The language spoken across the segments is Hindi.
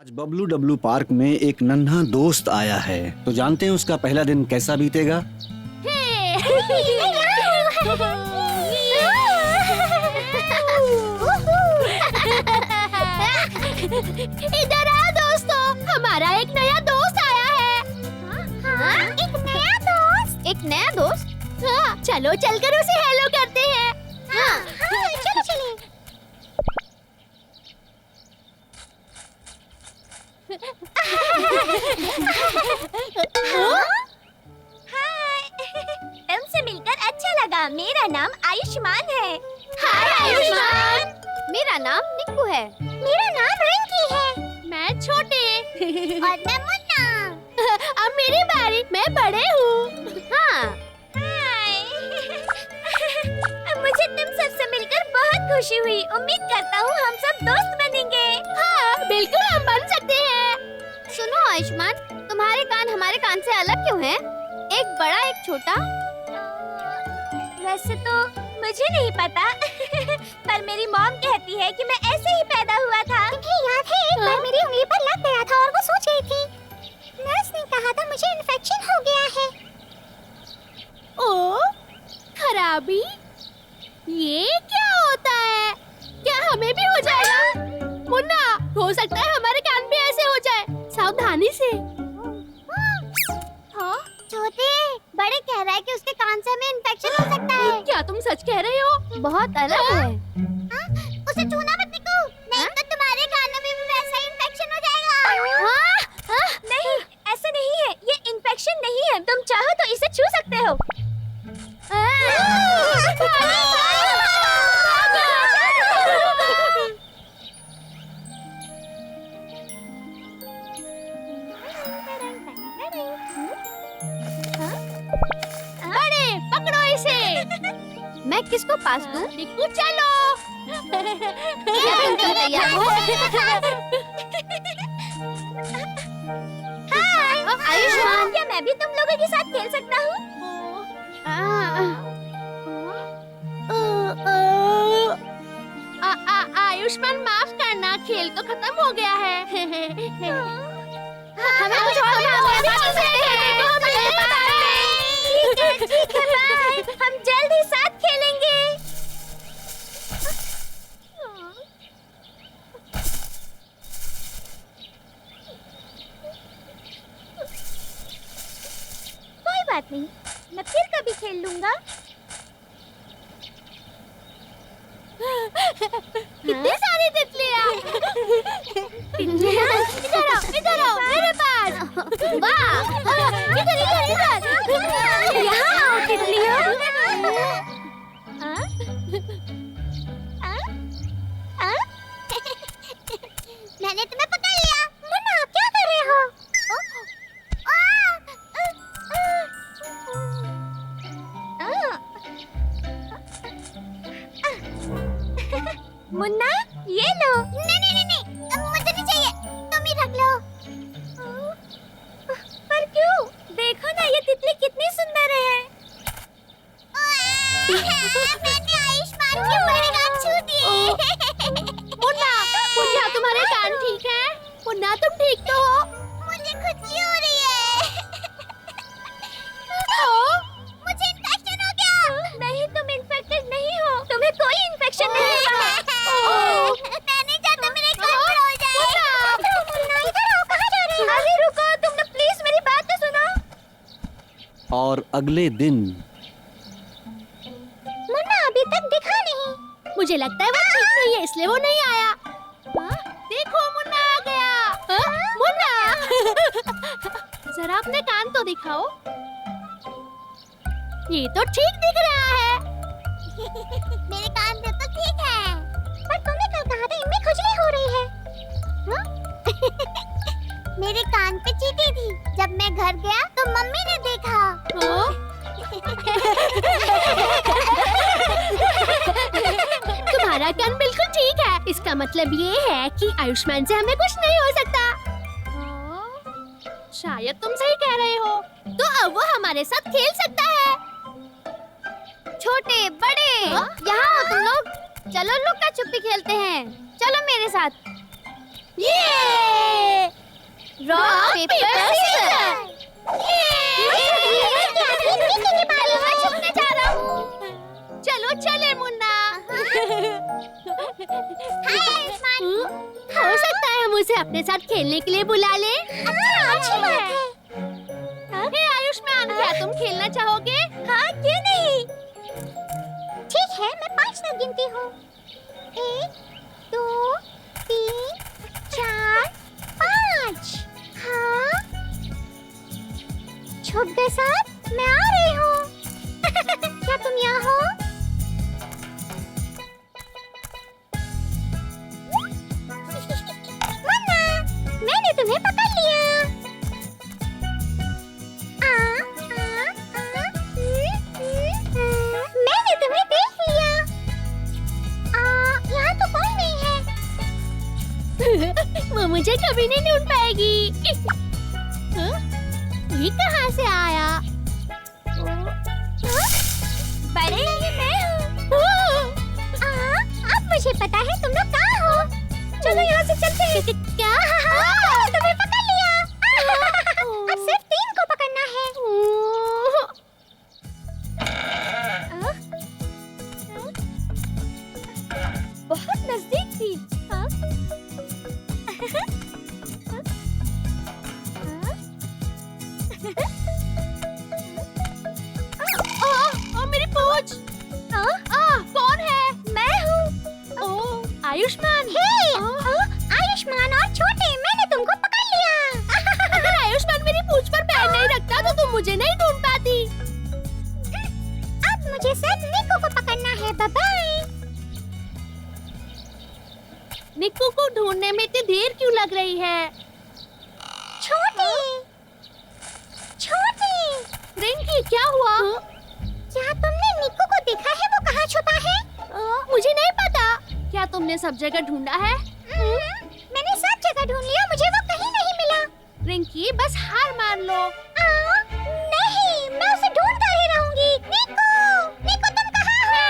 आज बबलू डब्लू पार्क में एक नन्हा दोस्त आया है, तो जानते हैं उसका पहला दिन कैसा बीतेगा। इधर आओ दोस्तों, हमारा एक नया दोस्त आया है। एक नया दोस्त? एक नया दोस्त? हाँ, चलो चलकर उसे हेलो करते हैं। हाँ, चलो चलिए। हाय, तुमसे मिलकर अच्छा लगा। मेरा नाम आयुष्मान है। हाय आयुष्मान। मेरा नाम निक्कू है। मेरा नाम रिंकी है। मैं छोटे। और मैं मुन्ना। अब मेरी बारी, मैं बड़े हूँ। हाँ। हाय। मुझे तुम सबसे मिलकर बहुत खुशी हुई। उम्मीद करता हूँ हम सब दोस्त बनेंगे। हाँ, बिल्कुल हम बन सकते हैं। सुनो आयुष्मान, तुम्हारे कान हमारे कान से अलग क्यों हैं? एक बड़ा एक छोटा। वैसे तो मुझे नहीं पता पर मेरी मॉम कहती है कि मैं ऐसे ही पैदा हुआ था। तुम्हें याद है एक बार मेरी उंगली पर लग गया था और वो सूज गई थी। नर्स ने कहा था मुझे इन्फेक्शन हो गया है। ओ, खराबी? ये क्या होता है? क्या हमें भी हो जाएगा? मुन्ना, हो सकता है हमारे कान भी ऐसे हो जाए। सावधानी से। हाँ? छोटे, बड़े कह रहा है कि उसके कान से हमें इन्फेक्शन हो सकता है। क्या तुम सच कह रहे हो? बहुत अलग है। उसे छूना मत निक्कू, नहीं तो तुम्हारे कानों में भी वैसा ही इन्फेक्शन हो जाएगा। नहीं, ऐसा नहीं है। ये इन्फेक्शन नहीं है। तुम चाहो तो इसे छू सकते हो। बड़े, पकड़ो इसे। मैं किसको पास दूं? निक्कू चलो। क्या तुम तैयार हो? हाय आयुष्मान, क्या मैं भी तुम लोगों के साथ खेल सकता हूँ? आयुष्मान माफ करना, खेल तो खत्म हो गया है। हमें कुछ और ठीक है, बाय। हम जल्द ही साथ खेलेंगे। कोई बात नहीं, मैं फिर कभी खेल लूंगा। कितने सारे तितलियां। इधर आओ मेरे पास। वाह, इधर इधर इधर। यहाँ आओ तितलियों। मैंने तुम्हें पकड़ लिया। मुन्ना, आप क्या कर रहे हो? मुन्ना, ये लो। नहीं, मुझे नहीं चाहिए, तुम ही रख लो। पर क्यों? देखो ना, ये तितली कितनी सुंदर है। मैंने आयुष्मान के बड़े कान छू दिए। मुन्ना, मुन्ना तुम्हारे कान ठीक है? मुन्ना तुम ठीक तो हो? मुझे खुजली हो रही है। मुझे इन्फेक्शन हो गया। नहीं, तुम इन्फेक्टेड नहीं हो। तुम्हें कोई इन्फेक्शन नहीं हुआ। मैं नहीं चाहता मेरे कान बड़ा हो जाए। मुन्ना, इधर आओ, कहाँ जा रहे हो? अरे रुको, तुम लोग प्लीज मेरी बात तो सुनो। और अगले दिन मुन्ना अभी तक दिखा नहीं। मुझे लगता है वो ठीक नहीं है, इसलिए वो नहीं आया। देखो मुन्ना आ गया। मुन्ना जरा अपने कान तो दिखाओ। ये तो ठीक दिख रहा है। मेरे कान से तो ठीक है, पर तुमने कल कहा था इनमें खुजली हो रही है। मेरे कान पे चींटी थी। जब मैं घर गया तो मम्मी ने देखा। तुम्हारा कान बिल्कुल ठीक है। इसका मतलब ये है कि आयुष्मान से हमें कुछ नहीं हो सकता। शायद तुम सही कह रहे हो। तो अब वो हमारे साथ खेल सकता है। छोटे बड़े, यहाँ हो तुम लोग। चलो लुक्का छुपी खेलते हैं। चलो मेरे साथ। ये रॉक पेपर सीजर। छुपने जा रहा हूँ। चलो चले मुन्ना। हो सकता है हम उसे अपने साथ खेलने के लिए बुला ले। अच्छी बात है। हे आयुष्मान, क्या तुम खेलना चाहोगे? हाँ, क्यों नहीं? ठीक है, मैं 5 तक गिनती हूँ। 1, 2, 3, 4, 5। हाँ, छुप गए साहब, मैं आ रही हूँ। क्या तुम यहाँ हो? मुन्ना, मैंने तुम्हें पकड़ लिया। मैंने तुम्हें देख लिया। यहाँ तो कोई नहीं है। वो मुझे कभी नहीं ढूंढ पाएगी। हाँ? ये कहाँ से आया? बड़े, ये मैं हूँ। अब मुझे पता है तुम लोग कहाँ हो। चलो यहाँ से चलते हैं। क्या? तुम्हें पकड़ लिया। अब सिर्फ 3 को पकड़ना है। बहुत नजदीक थी। मेरी पूंछ। कौन है? मैं हूँ। आयुष्मान। आयुष्मान और छोटे, मैंने तुमको पकड़ लिया। अगर आयुष्मान मेरी पूंछ पर पैर नहीं रखता तो तुम मुझे नहीं ढूंढ पाती। अब मुझे सिर्फ निक्कू को पकड़ना है। Bye bye. निक्कू को ढूंढने में इतनी देर क्यों लग रही है? छोटे, छोटे। रिंकी, क्या हुआ? क्या तुमने निक्कू को देखा है? वो कहाँ छुपा है? मुझे नहीं पता। क्या तुमने सब जगह ढूंढा है? मैंने सब जगह ढूंढ लिया, मुझे वो कहीं नहीं मिला। रिंकी, बस हार मान लो। नहीं, मैं उसे ढूंढता ही रहूंगी। निक्कू, निक्कू तुम कहाँ हो?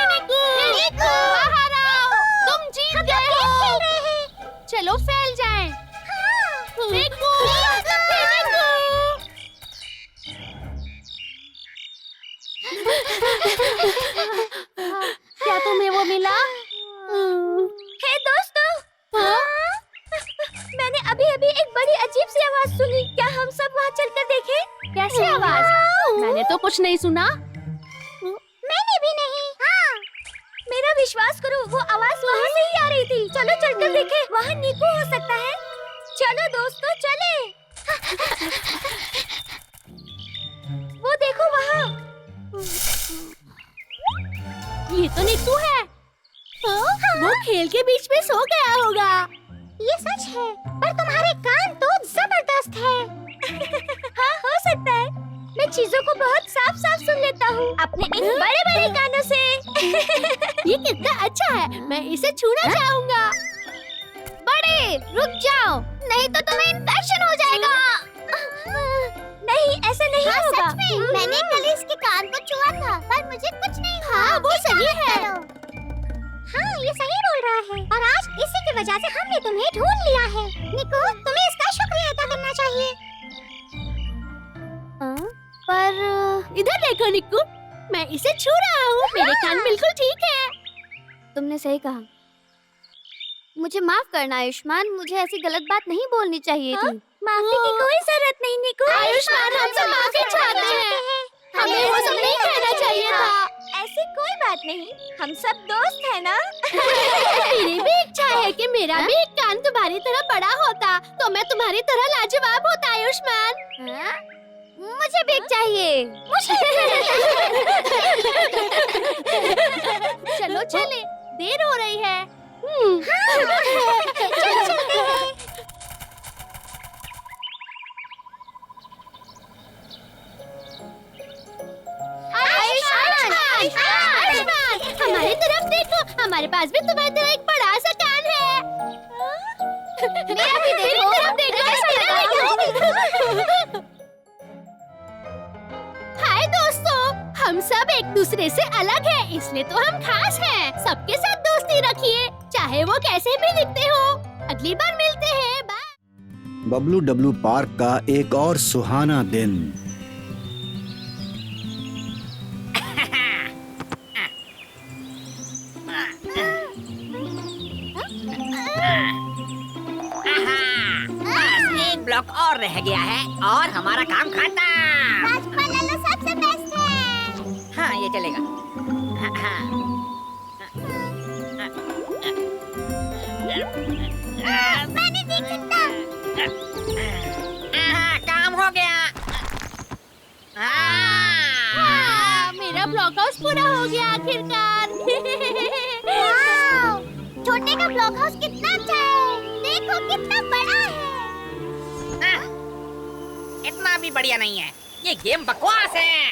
निक्कू, बाहर आओ। तुम जीत गए हो। खेल रहे हैं। चलो फैल जाएं। निक्कू, क्या तुम्हें वो मिला? हे दोस्तों, मैंने अभी-अभी एक बड़ी अजीब सी आवाज सुनी। क्या हम सब वहाँ चलकर देखें? कैसी आवाज? मैंने तो कुछ नहीं सुना। मैंने भी नहीं। मेरा विश्वास करो, वो आवाज वहाँ से ही आ रही थी। चलो चलकर देखें, वहाँ निक्कू हो सकता है। चलो दोस्तों, चले। वो देखो वहाँ। ये तो निक्कू है। वो खेल के बीच में सो गया होगा। ये सच है, पर तुम्हारे कान तो जबरदस्त है। हाँ, हो सकता है। मैं चीजों को बहुत साफ-साफ सुन लेता हूँ अपने इन बड़े-बड़े कानों से। ये कितना अच्छा है, मैं इसे छूना चाहूँगा। बड़े, रुक जाओ, नहीं तो तुम्हें इन्फेक्शन हो जाएगा। नहीं, ऐसा नहीं होगा। सच में, मैंने कल इसके कान को छुआ था, पर मुझे कुछ नहीं हुआ। हाँ, वो सही है। हाँ, ये सही बोल रहा है। और आज इसी की वजह से हमने तुम्हें ढूंढ लिया है। निक्कू, तुम्हें इसका शुक्रिया अदा करना चाहिए। पर इधर देखो निक्कू, मैं इसे छू रहा हूँ। मेरे कान बिल्कुल ठीक है। तुमने सही कहा। मुझे माफ करना आयुष्मान, मुझे ऐसी गलत बात नहीं बोलनी चाहिए थी। माफी की कोई जरूरत नहीं निक्कू। आयुष्मान, हमसे माफी चाहते हैं। हमें वो सब नहीं कहना चाहिए था। ऐसी कोई बात नहीं, हम सब दोस्त हैं ना। मेरी भी इच्छा है कि मेरा भी एक कान तुम्हारी तरह बड़ा होता, तो मैं तुम्हारी तरह लाजवाब होता आयुष्मान। मुझे भी चाहिए। चलो चले, देर हो रही है। चलो चलते हैं। आयुष्मान, हमारी तरफ देखो, हमारे पास भी तुम्हारी तरह एक बड़ा सा कान है। मेरा भी देखो। हाय दोस्तों, हम सब एक दूसरे से अलग हैं, इसलिए तो हम खास हैं। सबके साथ दोस्ती रखिए, चाहे वो कैसे भी दिखते हो। अगली बार मिलते हैं। बबलू डब्लू पार्क का एक और सुहाना दिन। बस एक ब्लॉक और रह गया है और हमारा काम खत्म। राजकुमार लल्लू सबसे बेस्ट है। हाँ ये चलेगा। मैंने देख सकता। काम हो गया। मेरा ब्लॉक हाउस पूरा हो गया आखिरकार। वाव! छोटे का ब्लॉक हाउस कितना अच्छा है। देखो कितना बड़ा है। इतना भी बढ़िया नहीं है, ये गेम बकवास है।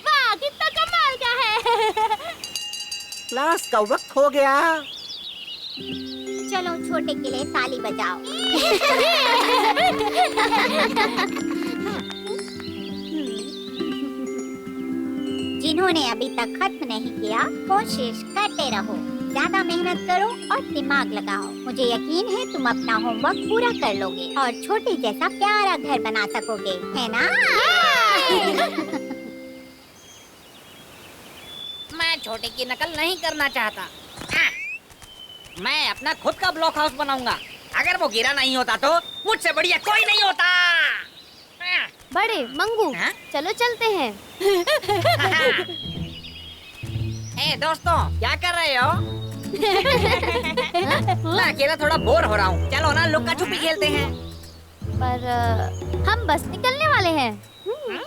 वाह कितना कमाल का है। क्लास का वक्त हो गया। चलो छोटे के लिए ताली बजाओ। जिन्होंने अभी तक खत्म नहीं किया, कोशिश करते रहो, ज्यादा मेहनत करो और दिमाग लगाओ। मुझे यकीन है तुम अपना होमवर्क पूरा कर लोगे और छोटे जैसा प्यारा घर बना सकोगे, है ना? मैं छोटे की नकल नहीं करना चाहता। मैं अपना खुद का ब्लॉक हाउस बनाऊंगा। अगर वो गिरा नहीं होता तो मुझसे बढ़िया कोई नहीं होता। बड़े मंगू, हाँ? चलो चलते हैं। ए दोस्तों, क्या कर रहे हो? मैं अकेला थोड़ा बोर हो रहा हूँ। चलो ना लुक्का छुपी खेलते हैं। पर हम बस निकलने वाले हैं।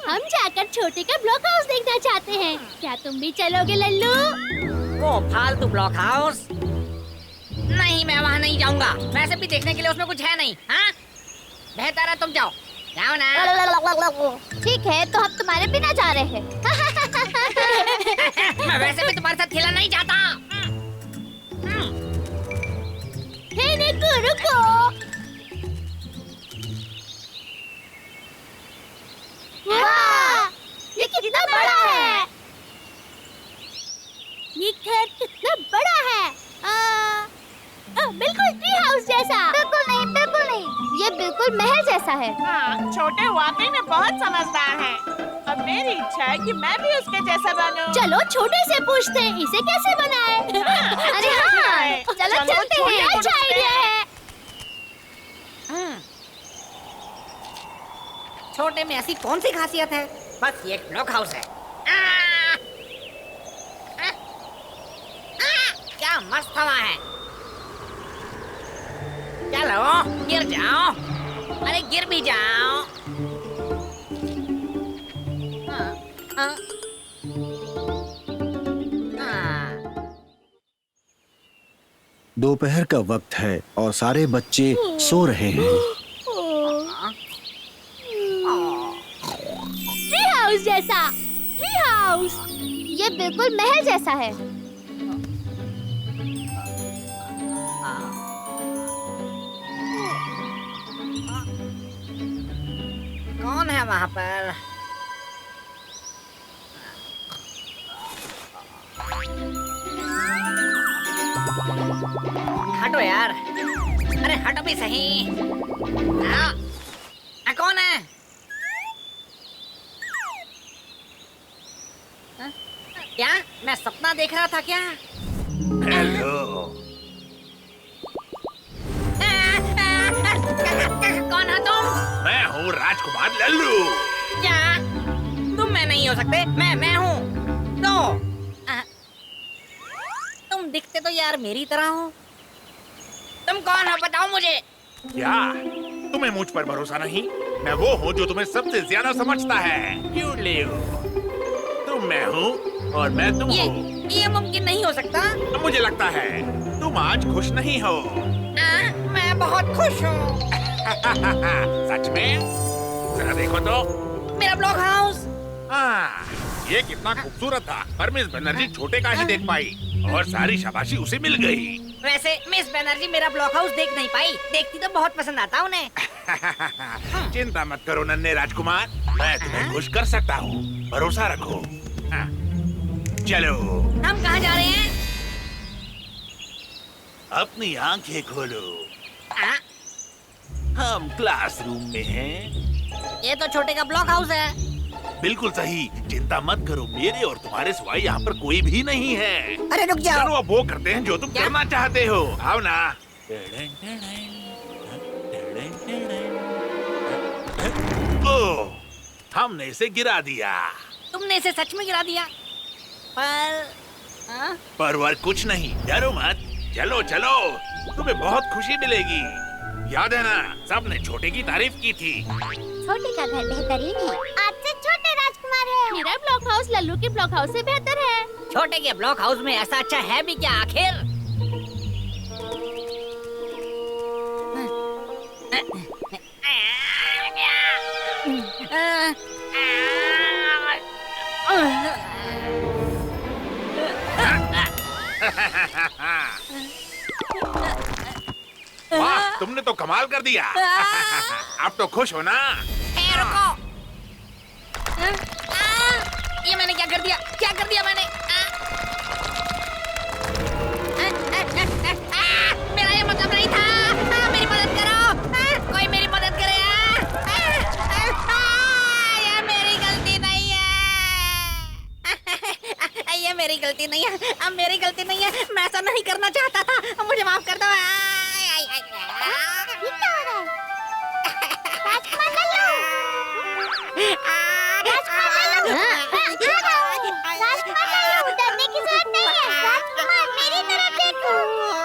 हम जाकर छोटे का ब्लॉक हाउस देखना चाहते हैं। क्या तुम भी चलोगे लल्लू? वो फालतू ब्लॉक हाउस? नहीं, मैं वहाँ नहीं जाऊँगा। वैसे भी देखने के लिए उसमें कुछ है नहीं। हाँ? बेहतर है तुम जाओ। जाओ ना। ठीक है, तो हम तुम्हारे बिना जा रहे हैं। मैं वैसे भी तुम्हारे साथ खेलना नहीं चाहता। हे निक्कू रुको। वाह, ये कितना बड़ा है। ये घर कितना बड़ा है। बिल्कुल ट्री हाउस जैसा। बिल्कुल नहीं, बिल्कुल नहीं। ये बिल्कुल महल जैसा है। हाँ, छोटे वाकई में बहुत समझदार है। अब मेरी इच्छा है कि मैं भी उसके जैसा बनूं। चलो छोटे से पूछते हैं, इसे कैसे बनाए? अरे हाँ, चलो चलते हैं। अच्छा आइडिया है। छोटे में ऐसी कौन सी खासियत है? बस ये एक ब्लॉक हाउस है। क्या मस्त हवा है। चलो गिर जाओ। अरे गिर भी जाओ। दोपहर का वक्त है और सारे बच्चे सो रहे हैं। ट्री हाउस जैसा। Tree house. ये बिल्कुल महल जैसा है। कौन है वहाँ पर? हटो यार। अरे हटो भी सही। कौन है? क्या मैं सपना देख रहा था क्या? हेलो। कौन है तुम? मैं हूँ राजकुमार लल्लू। क्या तुम मैं नहीं हो सकते? मैं हूँ तो तुम दिखते तो यार मेरी तरह हो। तुम कौन हो बताओ मुझे। क्या तुम्हें मुझ पर भरोसा नहीं? मैं वो हूँ जो तुम्हें सबसे ज्यादा समझता है। क्यों लियो? तुम मैं हूँ और मैं तुम हो। ये मुमकिन नहीं हो सकता। मुझे लगता है तुम आज खुश नहीं हो। मैं बहुत खुश हूँ। सच में? जरा देखो तो। मेरा ब्लॉक हाउस। ये कितना खूबसूरत था, पर मिस बनर्जी छोटे का ही देख पाई और सारी शाबाशी उसे मिल गई। वैसे मिस बनर्जी मेरा ब्लॉक हाउस देख नहीं पाई। देखती तो बहुत पसंद आता उन्हें। चिंता मत करो नन्हे राजकुमार, मैं तुम्हें खुश कर सकता हूँ। भरोसा रखो। चलो। हम कहाँ जा रहे हैं? अपनी आंखें खोलो। हम क्लासरूम में हैं। ये तो छोटे का ब्लॉक हाउस है। बिल्कुल सही, चिंता मत करो, मेरे और तुम्हारे सिवाय यहाँ पर कोई भी नहीं है। अरे रुक जाओ। चलो अब वो करते हैं जो तुम क्या? करना चाहते हो। आओ ना। ओह, हमने इसे गिरा दिया। तुमने इसे सच में गिरा दिया? पर हाँ? पर कुछ नहीं, डरो मत। चलो चलो, तुम्हें बहुत खुशी मिलेगी। याद है ना, सबने छोटे की तारीफ की थी। छोटे का घर बेहतरीन है। आज से छोटे राजकुमार है। मेरा ब्लॉक हाउस लल्लू के ब्लॉक हाउस से बेहतर है। छोटे के ब्लॉक हाउस में ऐसा अच्छा है भी क्या आखिर? वाह, तुमने तो कमाल कर दिया। अब तो खुश हो ना? रुको। ये मैंने क्या कर दिया? क्या कर दिया मैंने? मेरा ये मतलब नहीं था। मेरी मदद करो। कोई मेरी मदद करे। ये मेरी गलती नहीं है। ये मेरी गलती नहीं है। अब मेरी गलती नहीं है। मैं ऐसा नहीं करना चाहता था। मुझे माफ कर दो। ये क्या हो रहा है? राजकुमार लल्लू! राजकुमार लल्लू, डरने की जरूरत नहीं है। राजकुमार, मेरी तरफ देखो।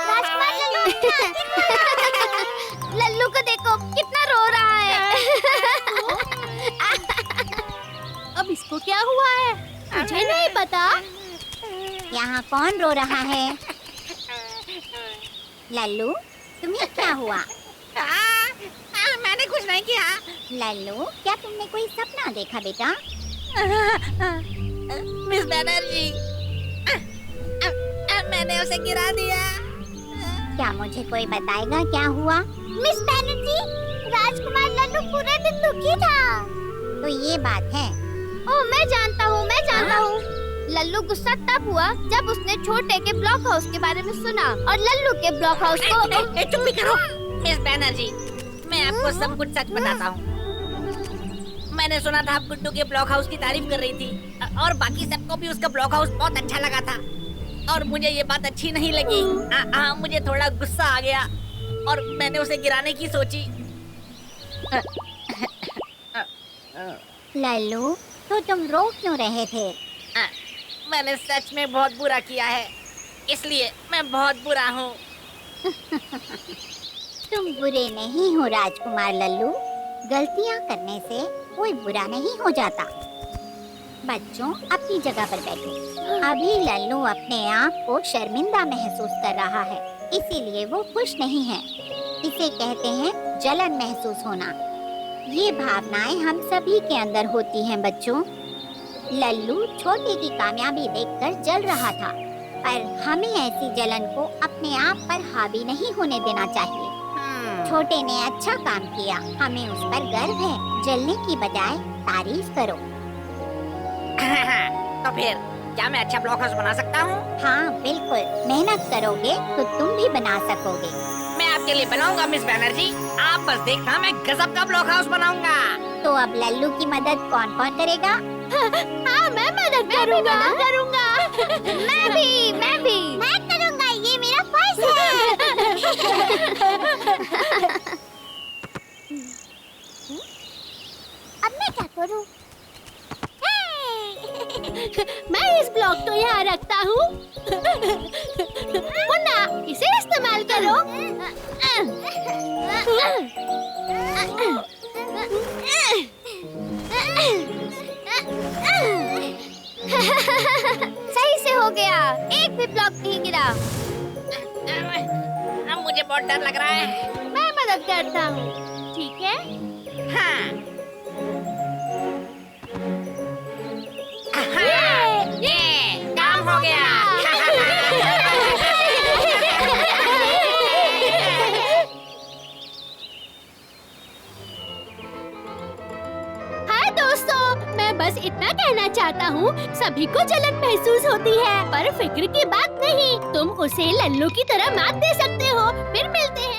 राजकुमार लल्लू, लल्लू को देखो कितना रो रहा है। अब इसको क्या हुआ है? मुझे नहीं पता। यहाँ कौन रो रहा है? लल्लू, तुम्हें क्या हुआ? मैंने कुछ नहीं किया। लल्लू, क्या तुमने कोई सपना देखा बेटा? मिस बनर्जी, मैंने उसे गिरा दिया। क्या मुझे कोई बताएगा क्या हुआ? मिस बनर्जी, राजकुमार लल्लू पूरे दिन दुखी था। तो ये बात है। ओह, मैं जानता हूँ। लल्लू गुस्सा तब हुआ जब उसने छोटे के ब्लॉक हाउस के बारे में सुना और लल्लू के ब्लॉक हाउस को। चुप भी करो। मिस बनर्जी, मैं आपको सब कुछ सच बताता हूँ। मैंने सुना था आप गुड्डू के ब्लॉक हाउस की तारीफ कर रही थी और बाकी सबको भी उसका ब्लॉक हाउस बहुत अच्छा लगा था और मुझे ये बात अच्छी नहीं लगी। मुझे थोड़ा गुस्सा आ गया और मैंने उसे गिराने की सोची। लल्लू, तो तुम रो क्यों रहे थे? मैंने सच में बहुत बुरा किया है, इसलिए मैं बहुत बुरा हूँ। तुम बुरे नहीं हो राजकुमार लल्लू। गलतियाँ करने से कोई बुरा नहीं हो जाता। बच्चों, अपनी जगह पर बैठो। अभी लल्लू अपने आप को शर्मिंदा महसूस कर रहा है, इसीलिए वो खुश नहीं है। इसे कहते हैं जलन महसूस होना। ये भावनाएं हम सभी के अंदर होती हैं बच्चों। लल्लू छोटे की कामयाबी देखकर जल रहा था, पर हमें ऐसी जलन को अपने आप पर हावी नहीं होने देना चाहिए। छोटे ने अच्छा काम किया, हमें उस पर गर्व है। जलने की बजाय तारीफ करो। तो फिर क्या मैं अच्छा ब्लॉक हाउस बना सकता हूँ? हाँ बिल्कुल, मेहनत करोगे तो तुम भी बना सकोगे। मैं आपके लिए बनाऊंगा मिस बनर्जी। आप बस देखना, मैं गजब का ब्लॉक हाउस बनाऊंगा। तो अब लल्लू की मदद कौन कौन करेगा? हाँ, मैं मदद करूँगा। मैं भी। मैं करूँगा, ये मेरा फर्ज है। अब मैं क्या करूँ? मैं इस ब्लॉक को यहाँ रखता हूँ। मुन्ना, इसे इस्तेमाल करो। सही से हो गया, एक भी ब्लॉक नहीं गिरा। अब मुझे बहुत डर लग रहा है। मैं मदद करता हूँ, ठीक है? हाँ। ये काम हो गया। हाय दोस्तों, मैं बस इतना कहना चाहता हूँ, सभी को जलन महसूस होती है, पर फिक्र की बात नहीं। तुम उसे लल्लू की तरह मात दे सकते हो। फिर मिलते हैं।